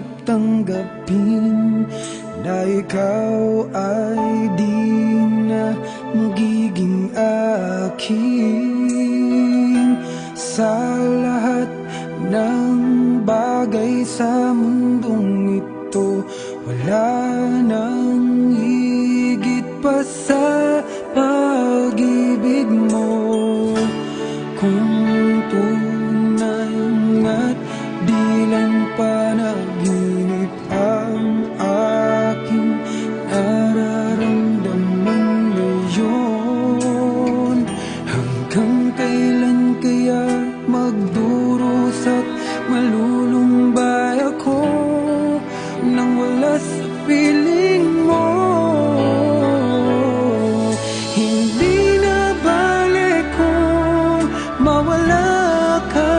mahirap tanggapin na ikaw ay di na magiging akin. Sa lahat ng bagay sa mundong ito, wala nang higit pa sa pag-ibig mo. Kung tunay nga't di lang panaginip ang aking nararamdaman ngayon, hanggang kailan kaya magdurusa at malulumbay ako nang wala sa piling mo? Hindi na balik kung mawala ka,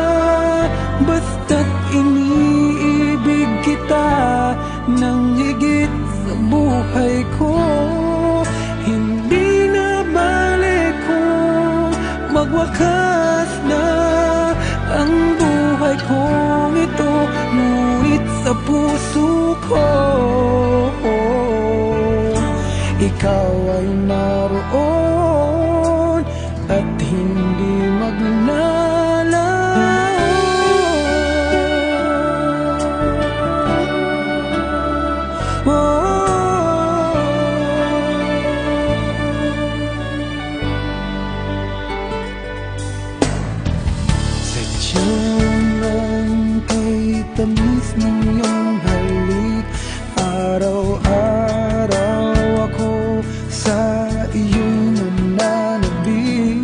basta't iniibig kita nang higit sa buhay ko. Hindi na balik kung magwakas na ang buhay kong ito, ngunit sa puso ko ikaw ay naroon at hindi magnalaw. Sadyang kay tamis ng iyong halik, araw-araw ako sa iyong nananabik.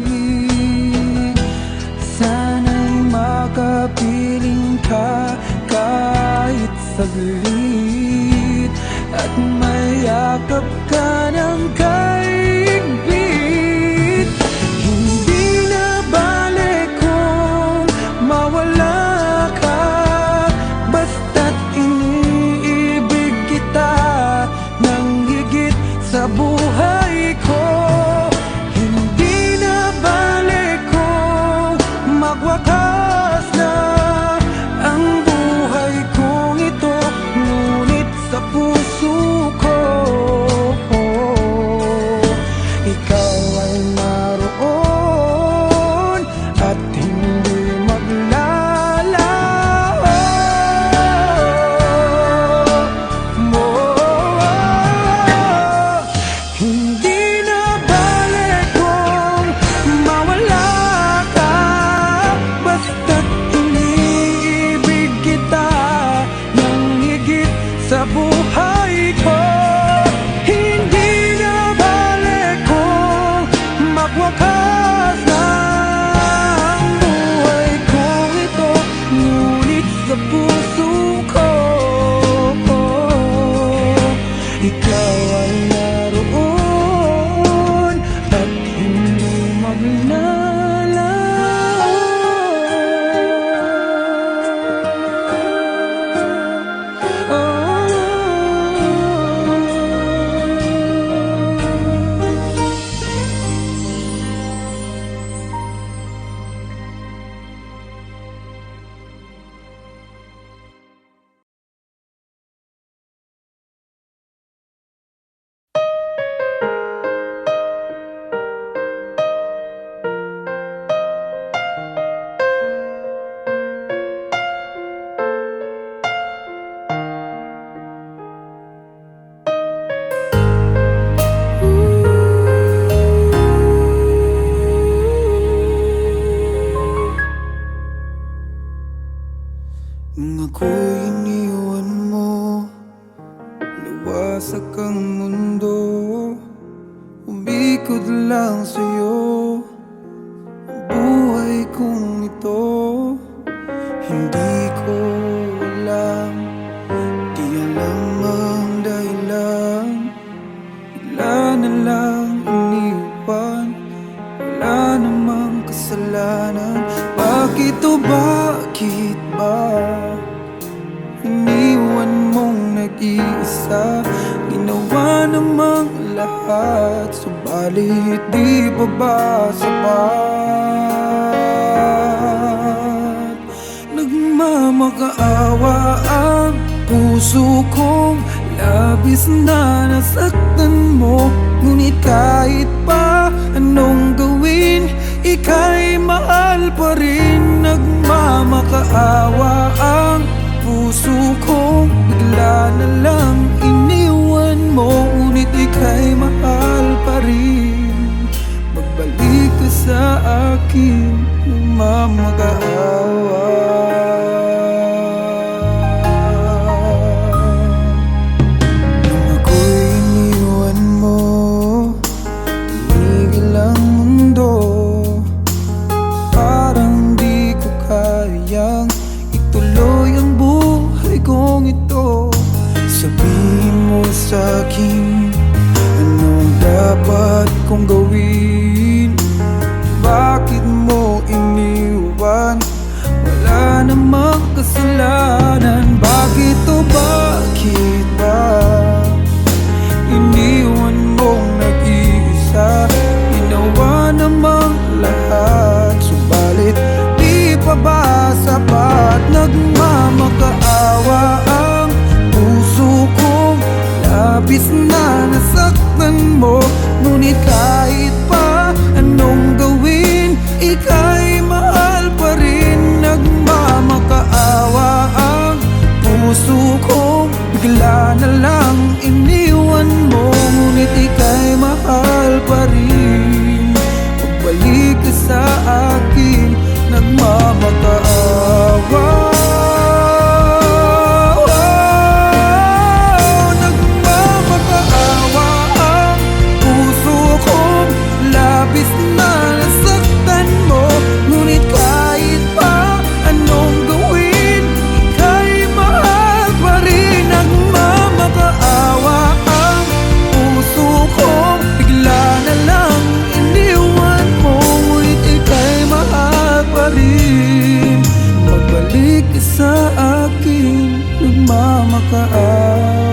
Sana'y makapiling ka kahit saglit at mayakap ka ng kaigpit. Hindi na balik kung mawala ka, basta't iniibig kita nang higit sa buhay ko. Hindi na balik kung magwakas na ang buhay kong ito, ngunit sa puso ko ikaw ay naroon at hindi maglalaho. Hindi na balik kung mawala ka, basta't iniibig kita nang higit sa buhay ko. Hindi na balik kung magwakas na ang buhay kong ito, ngunit sa puso ko ikaw ay naroon at hindi magnalaw. Nung ako'y iniwan mo, luwasak ang mundo, umikot lang sa'yo ang buhay kong ito. Hindi ko alam, di alam ang dahilan, bigla na lang iniwan, wala namang kasalanan. Bakit o bakit ba iniwan mong nag-iisa? Ginawa namang lahat, subalit di pa ba sapat? Nagmamakaawa ang puso kong labis na nasaktan mo. Ngunit kahit pa anong gawin, ika'y mahal pa rin. Nagmamakaawa ang puso kong bigla na lang iniwan mo. Ngunit ika'y mahal pa rin. Magbalik ka sa akin, nagmamakaawa. Nung ako'y iniwan mo, tumigil ang mundo. Parang di ko kayang ituloy ang buhay kong ito. Sabihin mo sa'kin, anong dapat kong gawin? Bakit mo iniwan? Wala namang kasalanan. Bakit o bakit ba iniwan mong nag-iisa? Ginawa namang lahat, subalit di pa ba sapat? Nagmamakaawa ang puso kong labis na nasaktan mo. Ngunit kahit pa anong gawin, ika'y mahal pa rin. Nagmamakaawa ang puso kong bigla na lang iniwan mo. Ngunit ika'y mahal pa rin. Pagbalik ka sa akin, nagmamakaawa. Labis na nasaktan mo. Ngunit kahit pa anong gawin, ika'y mahal pa rin. Nagmamakaawa ang puso kong bigla na lang iniwan mo. Ngunit ika'y mahal pa rin. Magbalik ka sa akin, nagmamakaawa.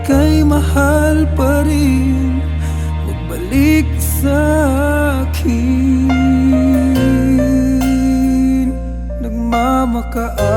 Ika'y mahal pa rin. Magbalik sa akin, nagmamakaawa.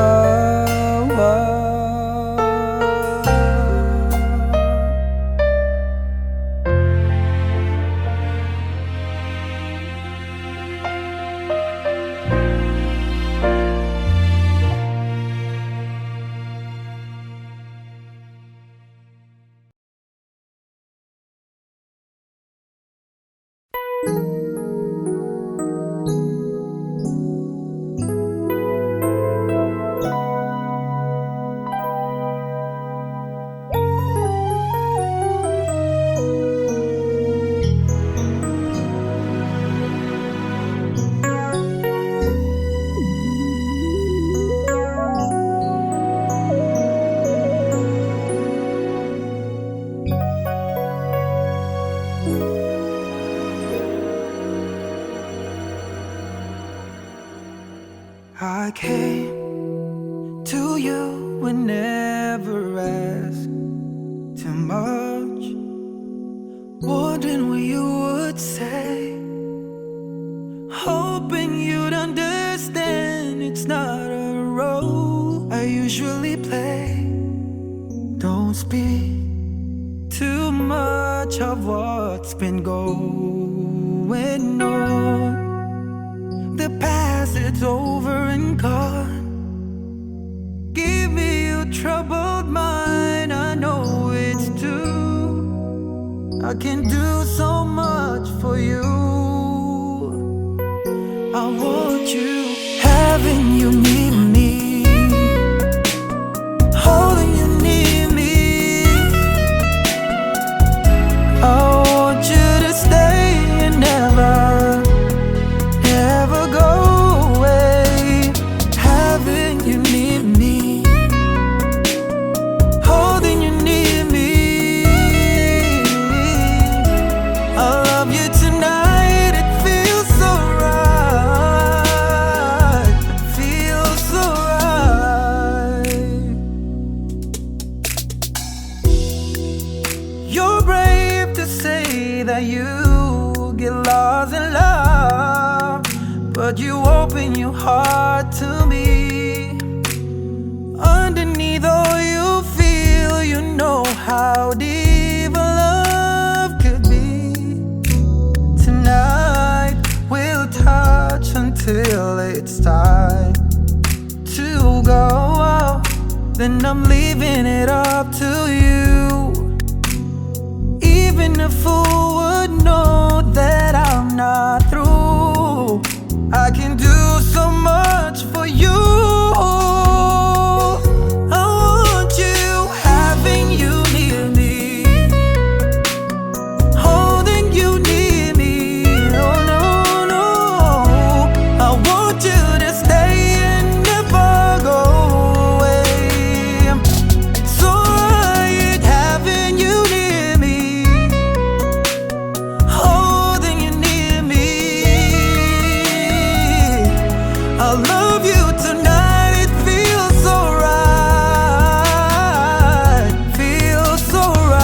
I came to you and never asked too much, wondering what you would say, hoping you'd understand it's not a role I usually play. Don't speak too much of what's been going on. The past, it's over and gone. Give me your troubled mind, I know it's true. I can do so much for you. I want you, having you near me, holding you near me. I want you to stay and never that you get lost in love, but you open your heart to me. Underneath all you feel, you know how deep a love could be. Tonight we'll touch until it's time to go. Then I'm leaving it up to you. Even a fool would know that I'm not through. I can do so much for you. I want you, having you near me, holding you near me. Oh no, no, I want you to stay and never go away. So right, having you near me, holding you near me. I love you tonight, it feels so right, feels so right.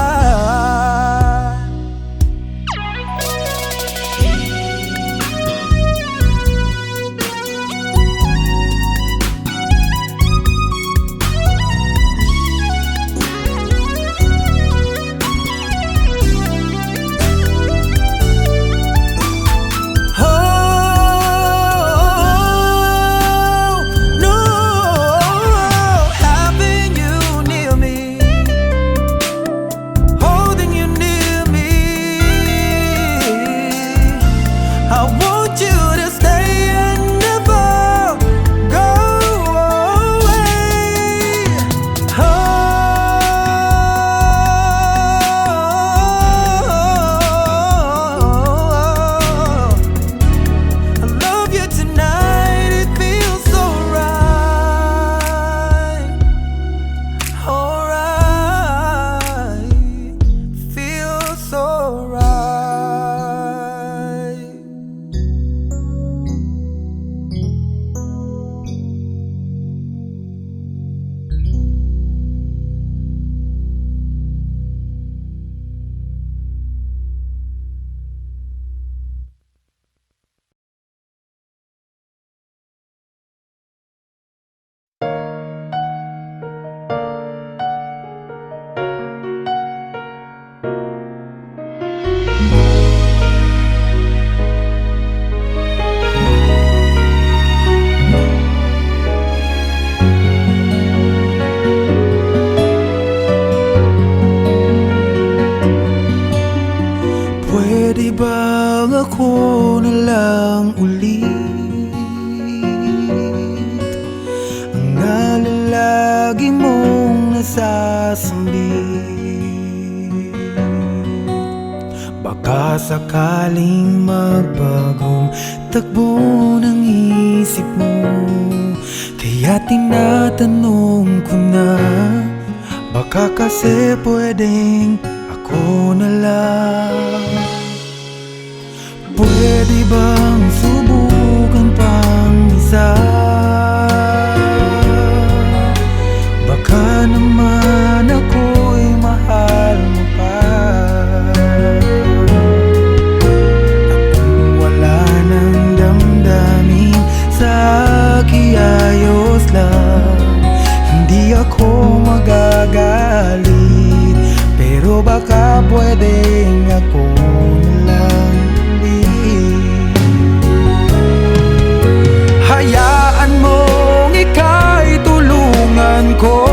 Pwede bang ako na lang ulit ang nalalagi mong nasasambit? Baka sakaling magbagong takbo ng isip mo, kaya tinatanong ko na, baka kasi pwedeng ako na lang. Pwede bang subukan pang isa? Baka naman ako'y mahal mo pa. At kung wala nang damdamin sa kiayos lang, hindi ako magagalit. Pero baka pwedeng ako na lang din. Hayaan mong ika'y tulungan ko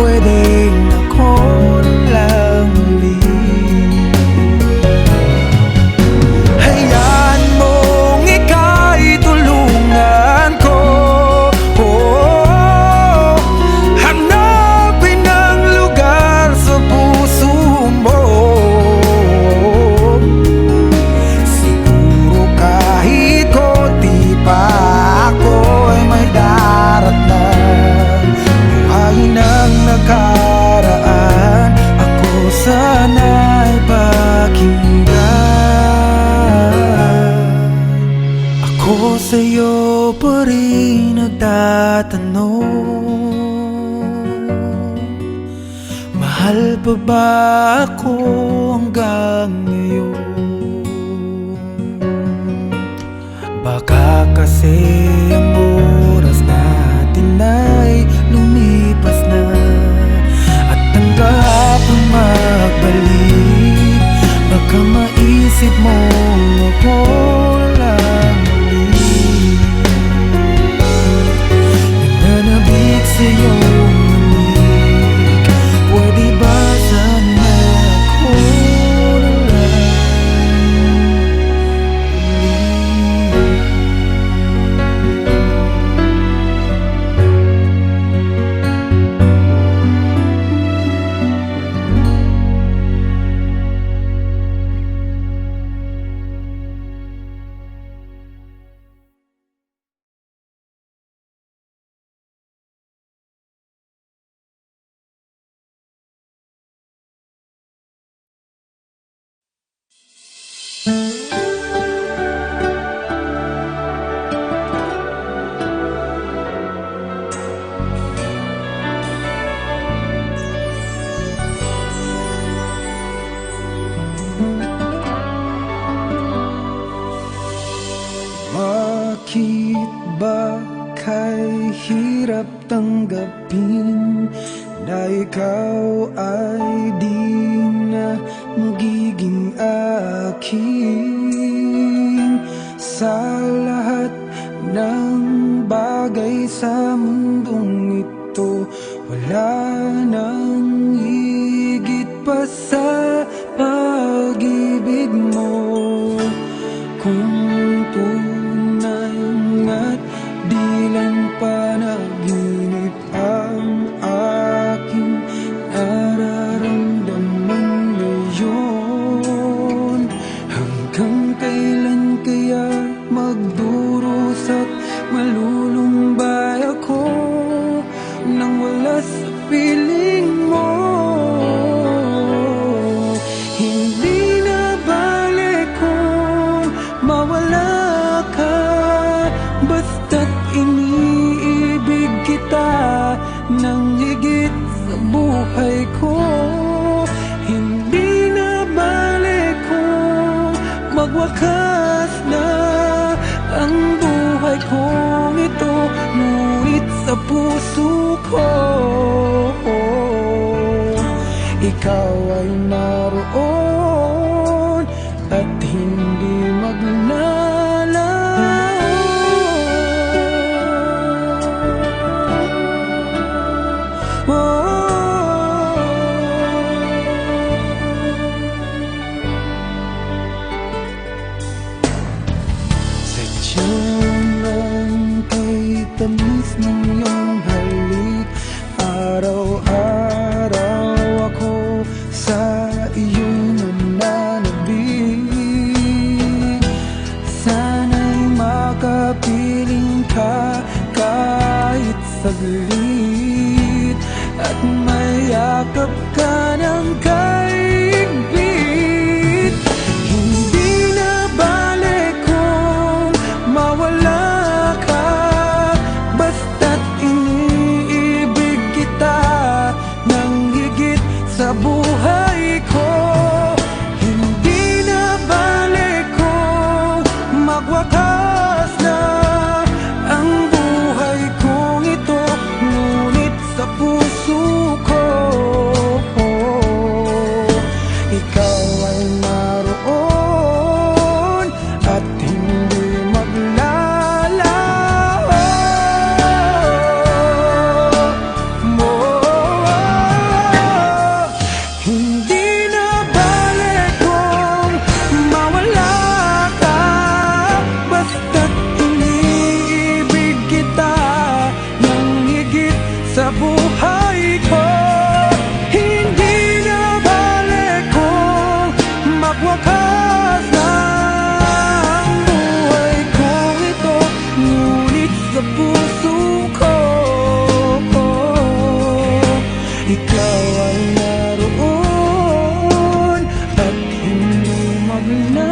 pwedeng ako lang ulit. Hayaan mong ika'y tulungan ko, hanapin ang lugar sa puso mo. Siguro kahit konti pa ako ay may daratnan. Buhayin ang nakaraan, ako sana'y pakinggan. Ako sa'yo pa rin nagtatanong, mahal pa ba ako hanggang ngayon? Baka kasi ang oras natin ay lumipas na, at ang kahapon magbalik. Baka maisip mo ako lang ulit. Nananabik sa'yo pwede ba sana ako na lang ulit? Bakit ba kay hirap tanggapin na ikaw ay di na magiging akin? Sa lahat ng bagay sa mundong ito, wala nang higit pa sa pag-ibig mo. Kung tunay nga't di lang panaginip ang aking nararamdaman ngayon, hanggang kailan kaya magdurusa at malulumbay ako nang wala sa piling mo? Hindi na balik kung mawala ka, basta't iniibig kita nang higit sa buhay ko. Hindi na balik kung magwakas na ang buhay kong ito, ngunit sa puso ko ikaw ay naroon at hindi maglalaon. Sadyanan kay tamis ng iyong halik, araw-araw ako sa iyong nananabik. Sana'y makapiling ka kahit saglit, at mayakap ka ng kaigpit. Hindi na balik kung mawala ka, basta't iniibig kita nang higit sa buhay ko. Hindi na balik kung magwakas na ang buhay kong ito, ngunit sa puso ko ay naroon at hindi maglalaw.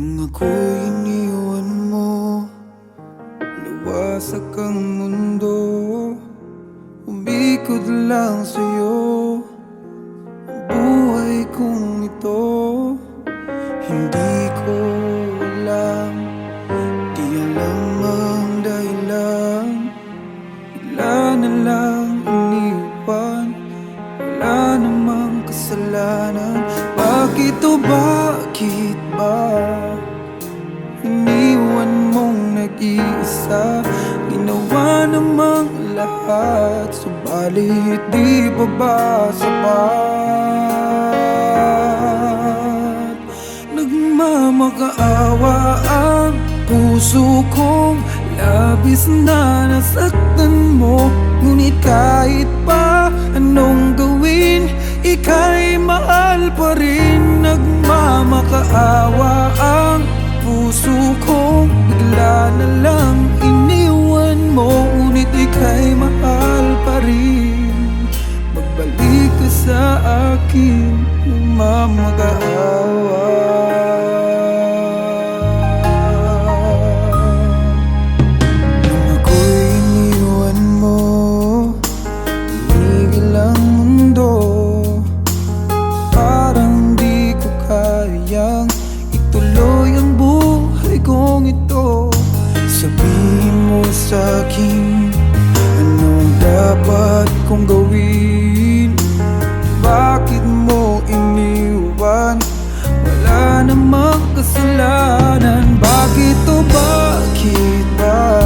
Nung ako'y iniwan mo, luwasak ang mundo, umikot lang sa'yo ang buhay kong ito. Hindi ko alam, di alam ang dahilan, bigla na lang iniwan, wala namang kasalanan. Bakit o bakit ba iniwan mong nag-iisa? Ginawa namang lahat, subalit di pa ba sapat? Nagmamakaawa ang puso kong labis na nasaktan mo. Ngunit kahit pa anong gawin, ika'y mahal pa rin. Nagmamakaawa ang puso kong bigla na lang iniwan mo. Ngunit ika'y mahal pa rin. Magbalik ka sa akin, nagmamakaawa. Nung ako'y iniwan mo, tumigil ang mundo. Parang di ko kayang ituloy ang buhay kong ito. Sabihin mo sa'kin, anong dapat kong gawin? Bakit mo iniwan? Wala namang kasalanan. Bakit o bakit ba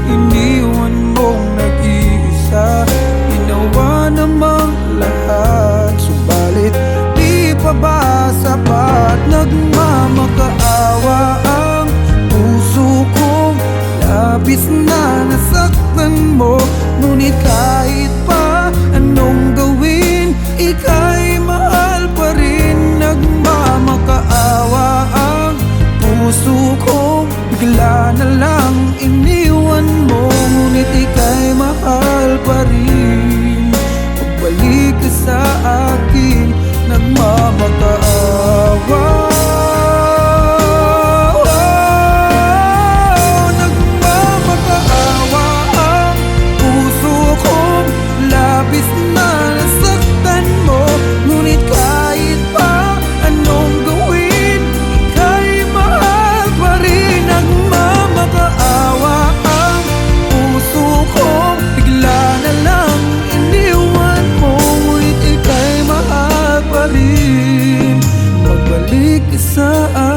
iniwan mong nag-iisa? Ginawa namang lahat, subalit di pa ba sapat? Nagmamakaawa ang puso kong labis na nasaktan mo. Ngunit kahit pa anong gawin, ika'y mahal pa rin. Nagmamakaawa ang puso kong bigla na lang iniwan mo. Ngunit ika'y mahal pa rin. Magbalik ka sa akin, nagmamakaawa. Nagmamakaawa ang puso kong labis na nasaktan mo. Ngunit kahit pa anong gawin, ika'y mahal pa rin. Nagmamakaawa ang puso kong bigla na lang iniwan mo. Ngunit ika'y mahal pa rin. Magbalik ka sa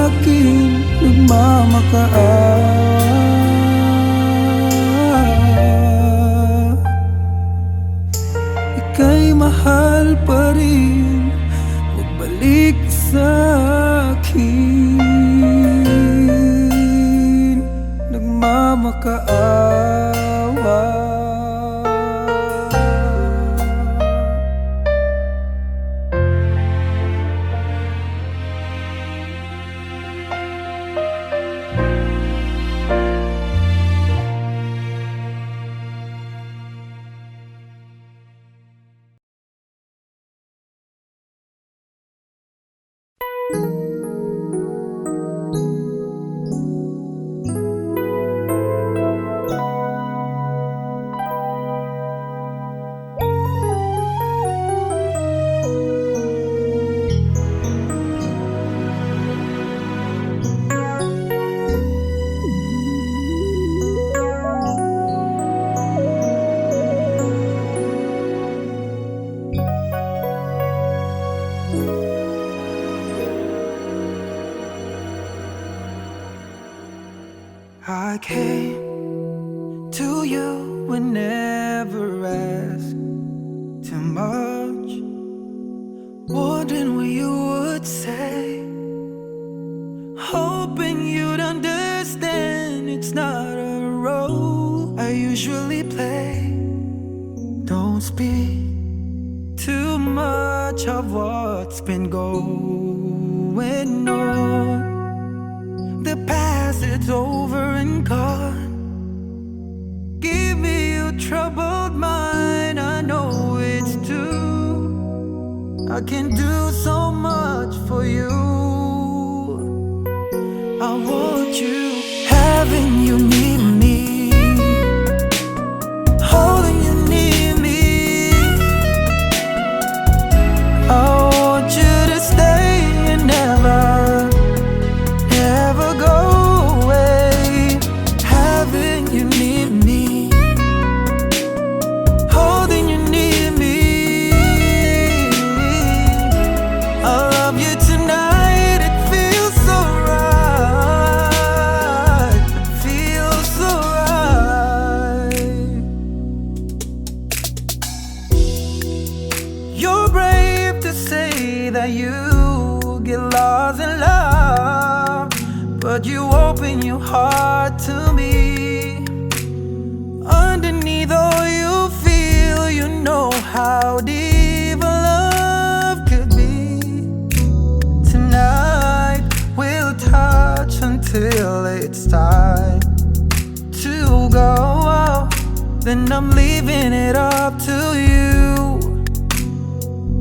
akin, nagmamakaawa. Ika'y mahal pa rin. Magbalik ka sa akin, nagmamakaawa. came to you and never asked too much, wondering what you would say, hoping you'd understand it's not a role I usually play. Don't speak too much of what's been going on. The past, it's over and gone. Give me your troubled mind, I know it's true. I can do so much for you. I want you, having you near me, holding you near me. I want you to stay and never, never go away. Having you near me, holding you near me. I love you tonight, it feels so right, feels so right. You're brave to say that you get lost in love, but you open your heart to me. Underneath all you feel, you know how deep a love could be. Tonight we'll touch until it's time to go out. Then I'm leaving it up to you.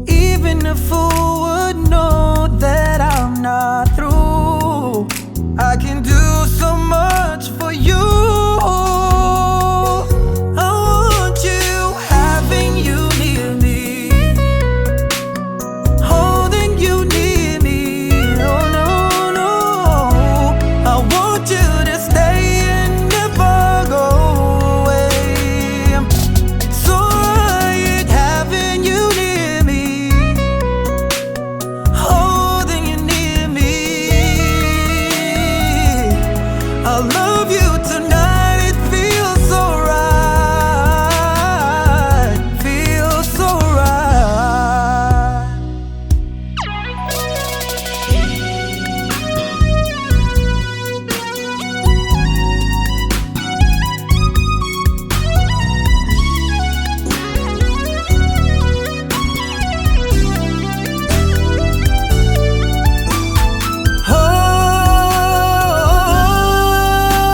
Even a fool would know that I'm not through. I can do so much for you. I want you, having you near me, holding you near me. Oh no, no, I want you to stay and never go away. It's alright, having you near me, holding you near me. I love you tonight, it feels so right, feels so right.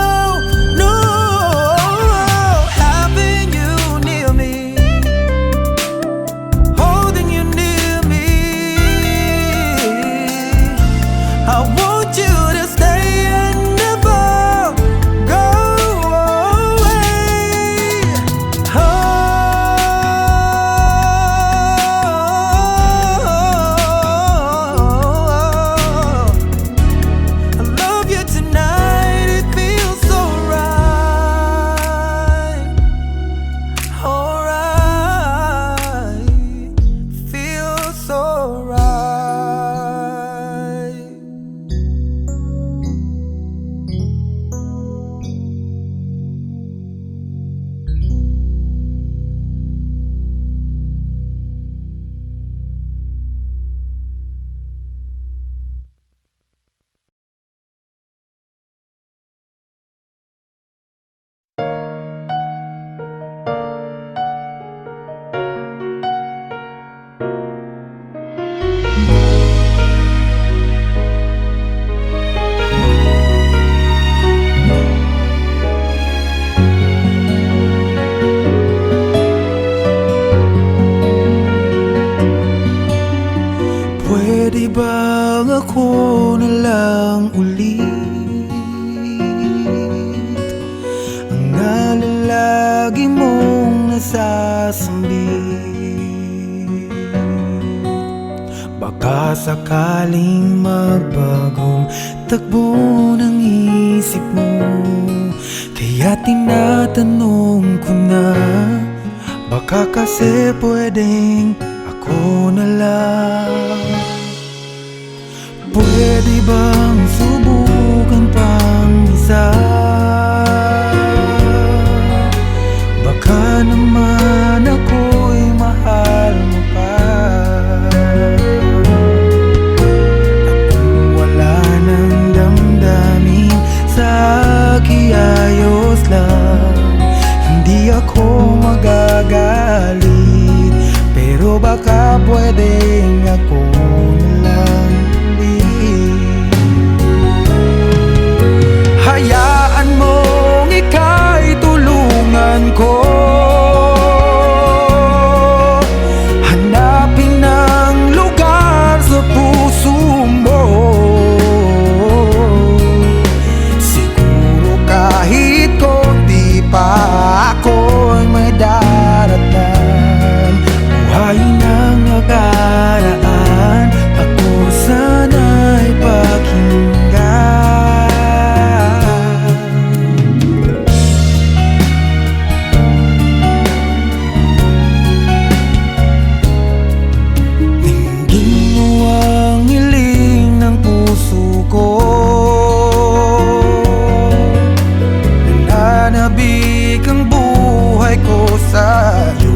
Oh no, having you near me, holding you near me. I want you to stay and never go away. Oh, I love you tonight, it feels so right, alright, feels so right. Pwede bang ako na lang ulit ang nalalagi mong nasasambit? Baka sakaling magbagong takbo ng isip mo, kaya tinatanong ko na, baka kasi pwedeng ako na lang. Pwede bang subukan pang isa? pwedeng ako na lang ulit. Hayaan mong ika'y tulungan ko hanapin ng lugar sa puso mo. Siguro kahit konti pa ako'y may daratan. Buhayin ang nakaraan, ako sana'y pakinggan. Dinggin mo ang hiling ng puso ko, nananabik ang buhay ko sa'yo.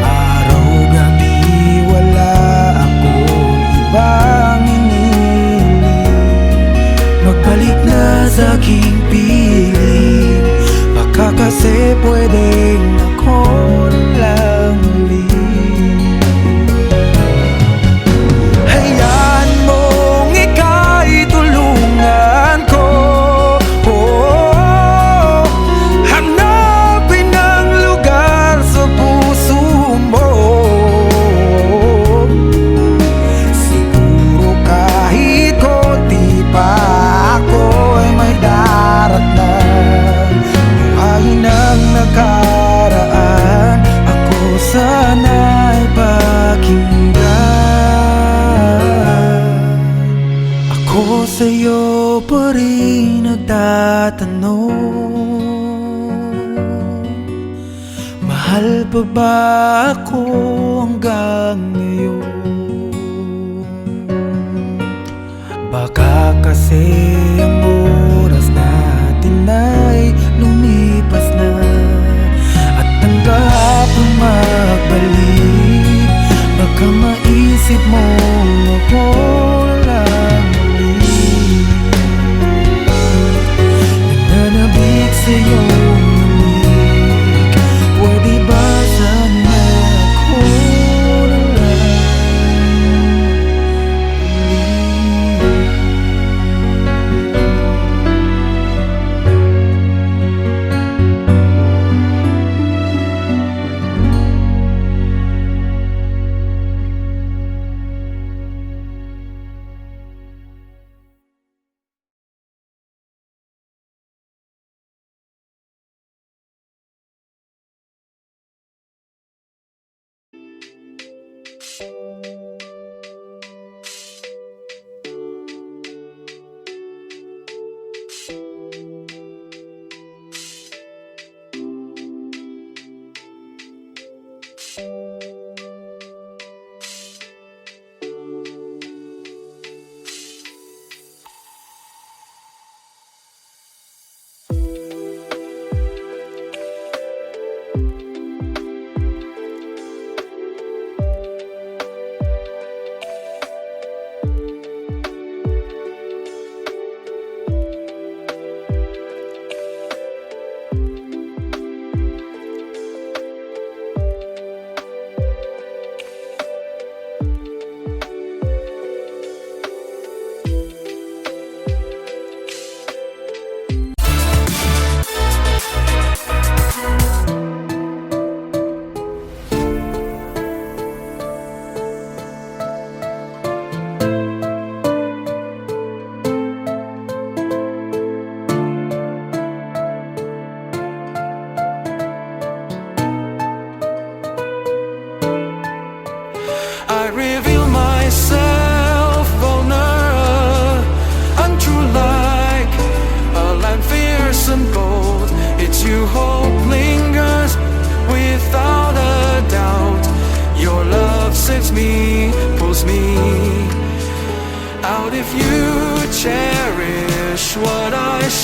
Araw-gabi wala akong ibang iniling. Magbalik na sa aking piling, baka kasi pwedeng ako na lang ulit. Hayaan mong ika'y tulungan ko, hanapin ang lugar sa puso mo. Siguro kahit konti pa ako'y may daratan. Buhayin ang nakaraan, ako sana'y pakinggan. Ako sa'yo pa rin nagtatanong, mahal pa ba ako hanggang ngayon? Baka kasi ang oras natin ay lumipas na, at ang kahapon magbalik. Baka maisip mo ako lang ulit. Nananabik sa iyong lamig, pwede ba sana ako na lang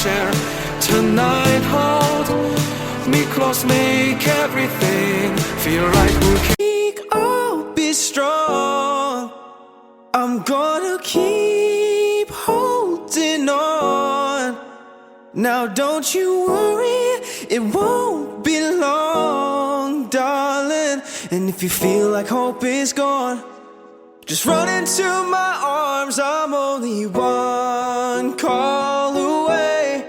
share tonight. Hold me close, make everything feel right. I'll be strong. I'm gonna keep holding on. Now don't you worry, it won't be long, darling. And if you feel like hope is gone, just run into my arms. I'm only one call away.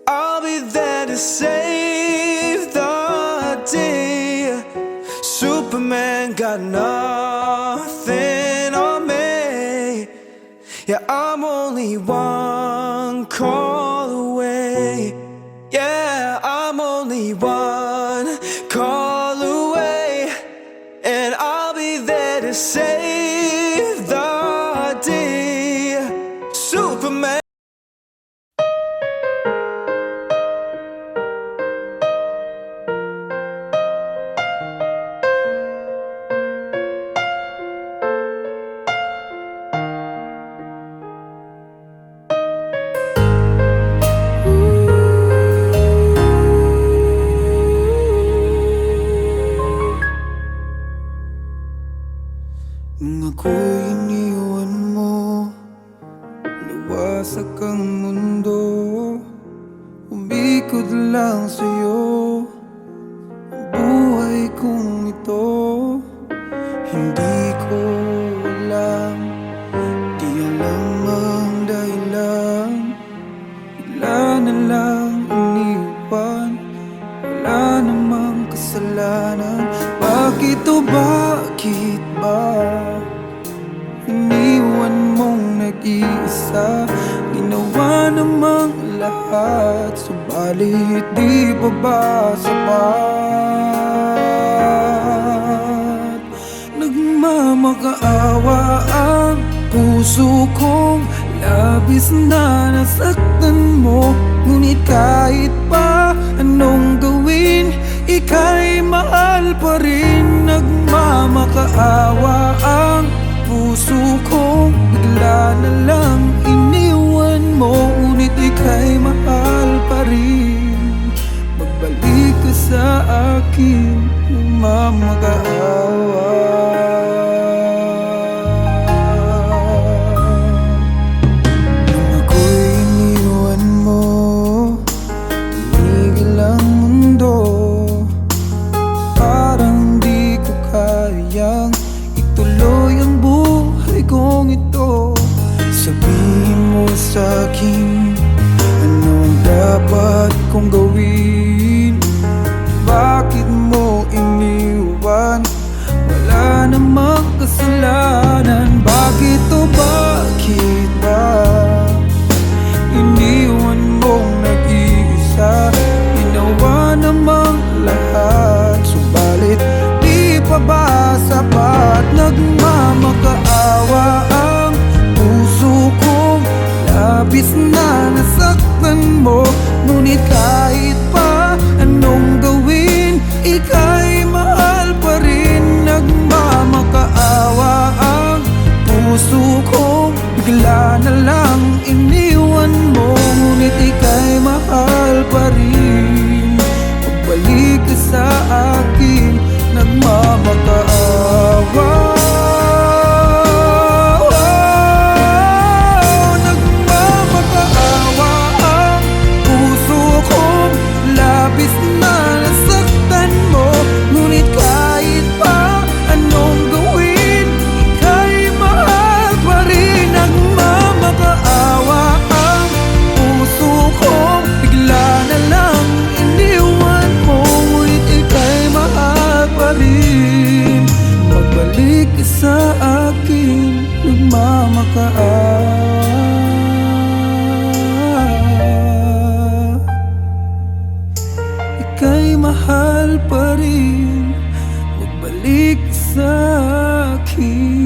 I'll be there to save the day. Superman got nothing on me. Yeah, I'm only one call away. Yeah, I'm only one call away. And I'll be there to save the day. Superman. Nung ako'y iniwan mo, nawasak ang mundo. Umikot lang sa'yo ang buhay kong ito. Hindi ko alam, di alam ang dahilan. Bigla na lang iniwan, wala namang kasalanan. Bakit o bakit ba iniwan mong nag-iisa? Ginawa namang lahat, subalit di pa ba sapat? Nagmamakaawa ang puso kong labis na nasaktan mo. Ngunit kahit pa anong gawin, ika'y mahal pa rin. Nagmamakaawa ang puso ko, bigla na lang iniwan mo. Ngunit ika'y mahal pa rin. Magbalik ka sa akin, nagmamakaawa. Nung ako'y iniwan mo, tumigil ang mundo. Parang di ko kayang ituloy ang buhay kong ito. Sabihin mo sa'kin, anong dapat kong gawin? Bakit mo iniwan? Wala namang kasalanan. Bakit o bakit ba iniwan mong nag-iisa? Ginawa namang lahat, subalit di pa ba sapat? Nagmamakaawa ang puso kong labis na nasaktan mo. Ngunit kahit pa anong gawin, ika'y mahal pa rin. Nagmamakaawa ang puso kong bigla na lang iniwan mo. Ngunit ika'y mahal pa rin. Pagbalik ka sa akin, nagmamakaawa. Nagmamakaawa ang puso kong labis na nasaktan mo. Ngunit kahit pa anong gawin, ika'y mahal pa rin. Nagmamakaawa ang puso kong bigla na lang iniwan mo. Ngunit ika'y mahal pa rin. Magbalik ka sa akin, nagmamakaawa. Ika'y mahal pa rin. Magbalik ka sa akin.